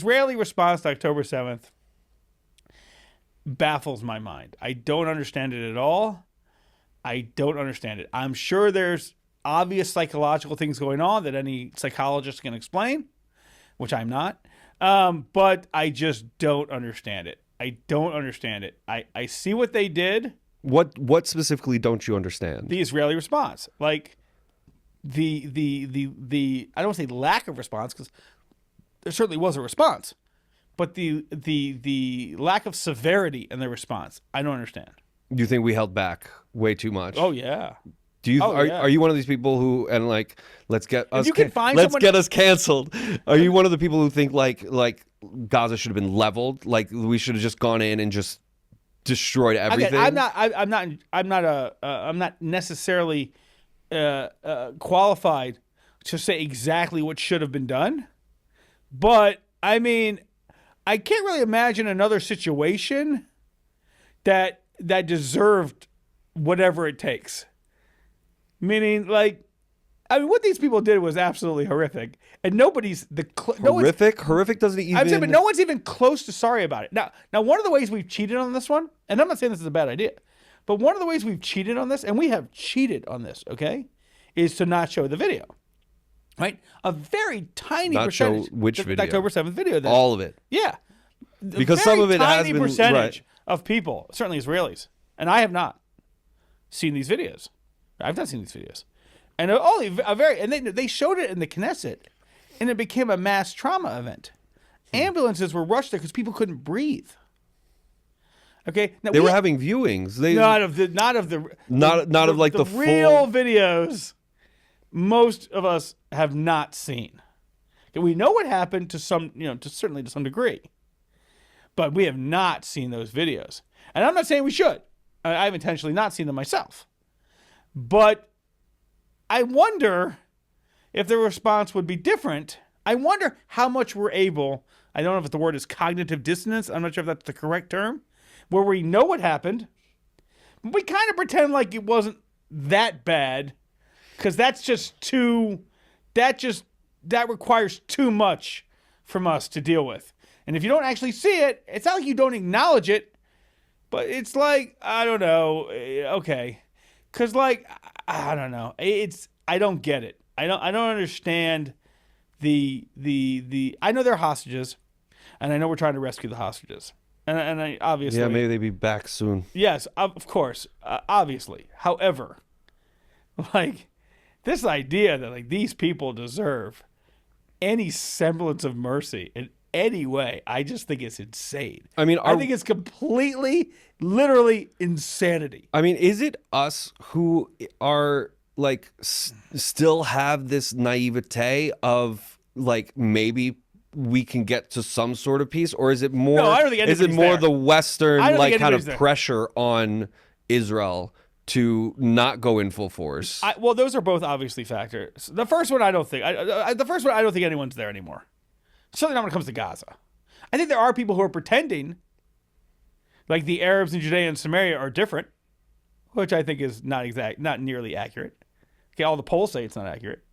Israeli response to October 7th baffles my mind. I don't understand it at all. I don't understand it. I'm sure there's obvious psychological things going on that any psychologist can explain, which I'm not. But I just don't understand it. I don't understand it. I see what they did. What specifically don't you understand? The Israeli response. Like the I don't want to say lack of response, because there certainly was a response. But the lack of severity in the response, I don't understand. Do you think we held back way too much? Oh yeah. Do you? Yeah. Are you one of these people who let's get us? You can find let's someone... get us canceled. Are you one of the people who think like Gaza should have been leveled? Like we should have just gone in and just destroyed everything? Okay, I'm not necessarily qualified to say exactly what should have been done, but I mean, I can't really imagine another situation that deserved whatever it takes. Meaning, like, I mean, what these people did was absolutely horrific, and nobody's horrific. Horrific doesn't even. I'm saying, but no one's even close to sorry about it. Now, one of the ways we've cheated on this one, and I'm not saying this is a bad idea, but one of the ways we've cheated on this, and we have cheated on this, okay, is to not show the video, right? A very tiny percentage. Show which video? The October 7th video. All of it. Yeah, because some of it has been. Tiny percentage of people, certainly Israelis, and I have not seen these videos. I've not seen these videos, and they showed it in the Knesset, and it became a mass trauma event. Ambulances were rushed there because people couldn't breathe. Okay, now they were having viewings. Not of the real full videos. Most of us have not seen. Okay, we know what happened to certainly to some degree, but we have not seen those videos. And I'm not saying we should. I've intentionally not seen them myself. But I wonder if the response would be different. I wonder how much we're able, I don't know if the word is cognitive dissonance, I'm not sure if that's the correct term, where we know what happened, but we kind of pretend like it wasn't that bad, because that requires too much from us to deal with. And if you don't actually see it, it's not like you don't acknowledge it, but it's like, I don't know, okay. Because, like, I don't know. I don't get it. I don't understand the I know they're hostages, and I know we're trying to rescue the hostages. And I obviously... Yeah, maybe they'll be back soon. Yes, of course. Obviously. However, like, this idea that, like, these people deserve any semblance of mercy in any way, I just think it's insane. I mean, I think it's completely, literally insanity. I mean, is it us who are like still have this naivete of like maybe we can get to some sort of peace, or is it more? No, I don't think anybody's is it more there. the Western like kind of there. pressure on Israel to not go in full force? Well, those are both obviously factors. The first one, I don't think. I don't think anyone's there anymore. Certainly not when it comes to Gaza. I think there are people who are pretending like the Arabs in Judea and Samaria are different, which I think is not nearly accurate. Okay, all the polls say it's not accurate,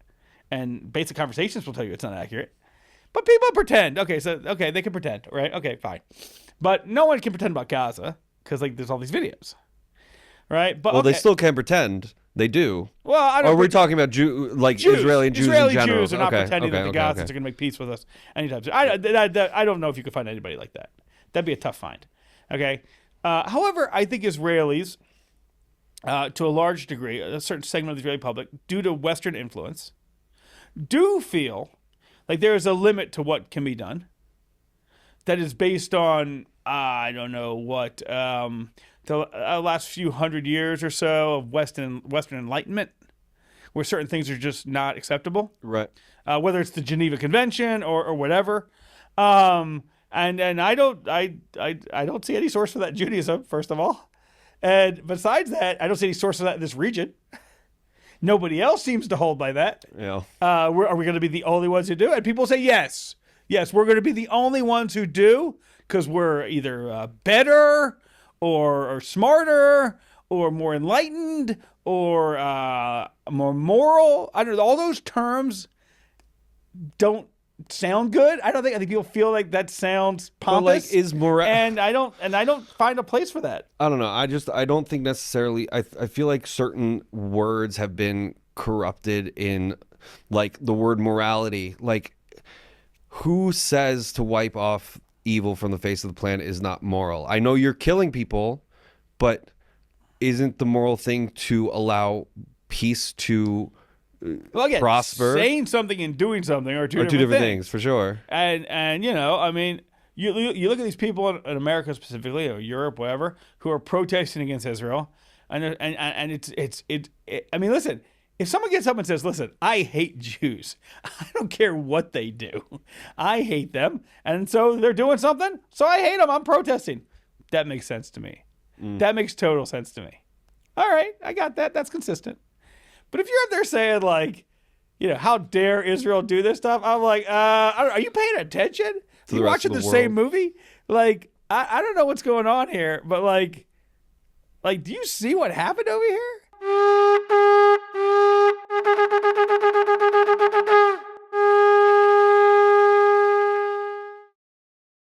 and basic conversations will tell you it's not accurate. But people pretend. Okay, they can pretend, right? Okay, fine. But no one can pretend about Gaza because like there's all these videos, right? But they still can pretend. They do. Well, I don't. Or we're talking about Israeli Jews in general. Jews are not pretending that the Gazans are going to make peace with us anytime soon. I don't know if you could find anybody like that. That'd be a tough find. Okay. However, I think Israelis, to a large degree, a certain segment of the Israeli public, due to Western influence, do feel like there is a limit to what can be done. That is based on I don't know what. The last few hundred years or so of Western Enlightenment, where certain things are just not acceptable, right? Whether it's the Geneva Convention or whatever, and I don't see any source for that in Judaism, first of all, and besides that, I don't see any source of that in this region. Nobody else seems to hold by that. Yeah. Are we going to be the only ones who do? And people say yes, we're going to be the only ones who do because we're either better. Or smarter, or more enlightened, or more moral. I don't know. All those terms don't sound good. I think people feel like that sounds pompous. But is morality? And I don't find a place for that. I don't know. I don't think necessarily. I feel like certain words have been corrupted in, like the word morality. Like, who says to wipe off evil from the face of the planet is not moral? I know you're killing people, but isn't the moral thing to allow peace to prosper? Saying something and doing something are two different things for sure. And I mean, you look at these people in America specifically, or Europe, whatever, who are protesting against Israel, and it's I mean, listen. If someone gets up and says, "Listen, I hate Jews. I don't care what they do. I hate them, and so they're doing something, so I hate them. I'm protesting." That makes sense to me. That makes total sense to me. All right, I got that. That's consistent. But if you're up there saying, like, how dare Israel do this stuff? I'm like, are you paying attention? Are you watching the same movie? Like, I don't know what's going on here, but like, do you see what happened over here?